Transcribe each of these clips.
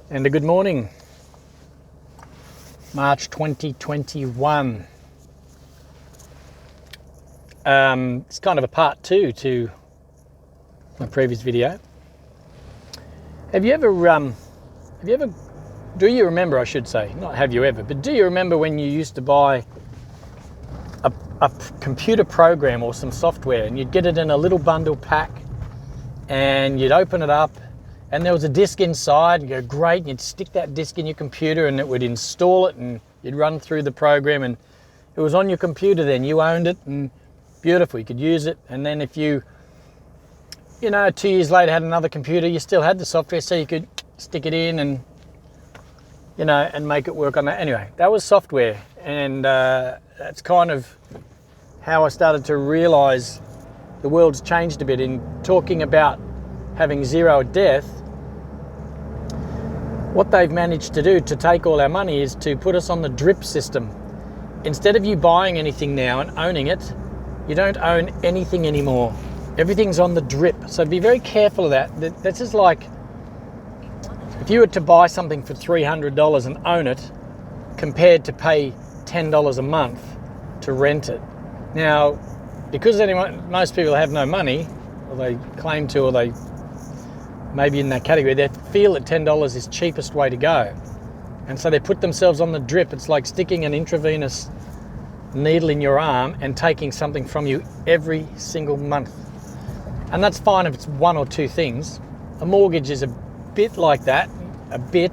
And a good morning, March 2021. It's kind of a part two to my previous video. Do you remember, I should say, not have you ever, but do you remember when you used to buy a computer program or some software and you'd get it in a little bundle pack and you'd open it up and there was a disk inside, and you go, great, and you'd stick that disk in your computer and it would install it and you'd run through the program and it was on your computer then, you owned it and beautiful, you could use it. And then if you 2 years later had another computer, you still had the software so you could stick it in and, and make it work on that. Anyway, that was software, and that's kind of how I started to realise the world's changed a bit in talking about having zero death. What they've managed to do to take all our money is to put us on the drip system. Instead of you buying anything now and owning it, you don't own anything anymore. Everything's on the drip. So be very careful of that. That's just like if you were to buy something for $300 and own it, compared to pay $10 a month to rent it. Now, because most people have no money, or they claim to, or they maybe in that category, they feel that $10 is cheapest way to go. And so they put themselves on the drip. It's like sticking an intravenous needle in your arm and taking something from you every single month. And that's fine if it's one or two things. A mortgage is a bit like that,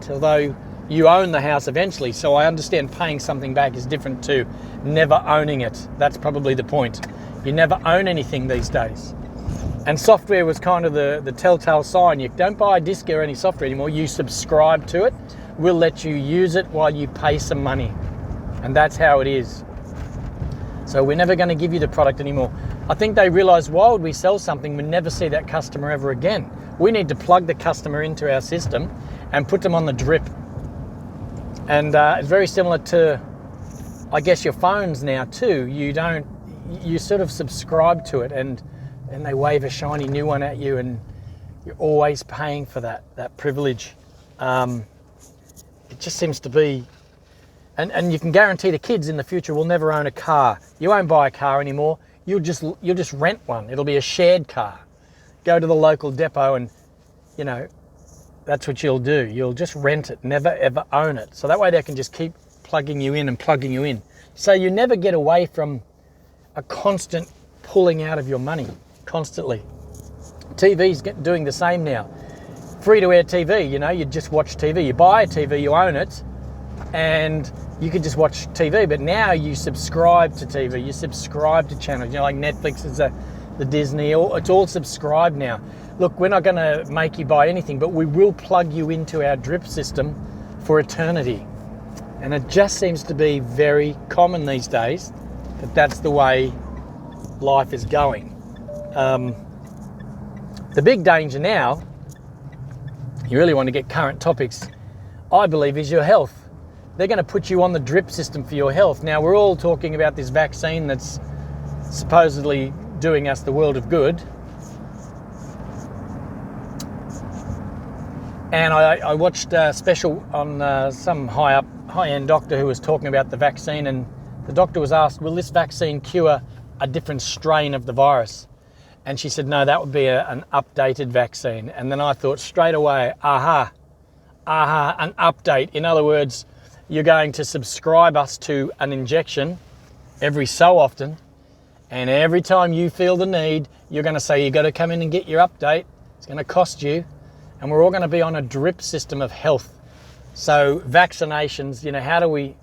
although you own the house eventually. So I understand paying something back is different to never owning it. That's probably the point. You never own anything these days. And software was kind of the telltale sign. You don't buy a disk or any software anymore. You subscribe to it. We'll let you use it while you pay some money. And that's how it is. So we're never going to give you the product anymore. I think they realize, why would we sell something we never see that customer ever again? We need to plug the customer into our system and put them on the drip. And it's very similar to, I guess, your phones now too. You sort of subscribe to it and they wave a shiny new one at you and you're always paying for that privilege. It just seems to be, and you can guarantee the kids in the future will never own a car. You won't buy a car anymore. You'll just rent one. It'll be a shared car. Go to the local depot and, that's what you'll do. You'll just rent it, never ever own it. So that way they can just keep plugging you in and plugging you in. So you never get away from a constant pulling out of your money, constantly. TV's doing the same now. Free-to-air TV, you just watch TV. You buy a TV, you own it, and you can just watch TV. But now you subscribe to TV, you subscribe to channels. Like Netflix is the Disney, it's all subscribed now. Look, we're not going to make you buy anything, but we will plug you into our drip system for eternity. And it just seems to be very common these days that that's the way life is going. The big danger now, you really want to get current topics, I believe, is your health. They're going to put you on the drip system for your health. Now, we're all talking about this vaccine that's supposedly doing us the world of good. And I watched a special on some high-end doctor who was talking about the vaccine, and the doctor was asked, will this vaccine cure a different strain of the virus? And she said, no, that would be an updated vaccine. And then I thought straight away, an update. In other words, you're going to subscribe us to an injection every so often, and every time you feel the need, you're going to say, you've got to come in and get your update. It's going to cost you. And we're all going to be on a drip system of health. So vaccinations, how do we...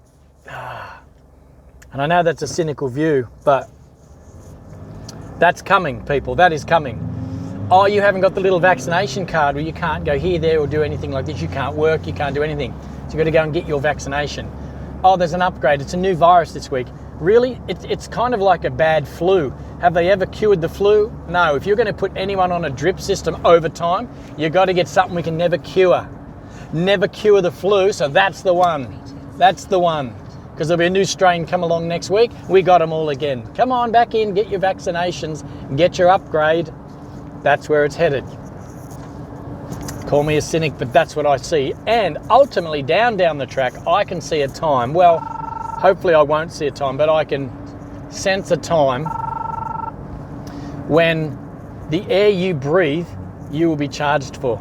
And I know that's a cynical view, but that's coming, people. That is coming. Oh, you haven't got the little vaccination card where you can't go here, there, or do anything like this. You can't work, you can't do anything. So you've got to go and get your vaccination. Oh, there's an upgrade. It's a new virus this week. Really? It's kind of like a bad flu. Have they ever cured the flu? No. If you're going to put anyone on a drip system over time, you've got to get something we can never cure. Never cure the flu, so that's the one. That's the one. Because there'll be a new strain come along next week. We got them all again. Come on back in, get your vaccinations, get your upgrade. That's where it's headed. Call me a cynic, but that's what I see. And ultimately, down the track, I can see a time. Well, hopefully I won't see a time, but I can sense a time when the air you breathe, you will be charged for.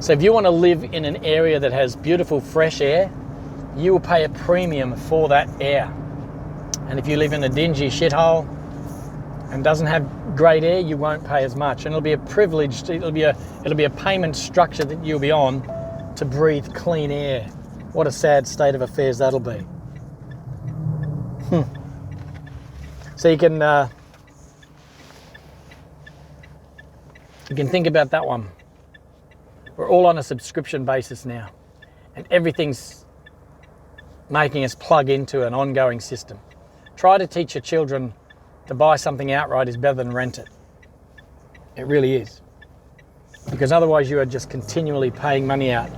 So if you want to live in an area that has beautiful fresh air, you will pay a premium for that air. And if you live in a dingy shithole and doesn't have great air, you won't pay as much. And it'll be a privilege, it'll be a payment structure that you'll be on to breathe clean air. What a sad state of affairs that'll be. So you can think about that one. We're all on a subscription basis now, and everything's making us plug into an ongoing system. Try to teach your children to buy something outright is better than rent it. It really is. Because otherwise you are just continually paying money out,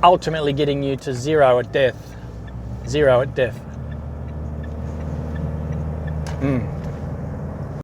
ultimately getting you to zero at death. Zero at death.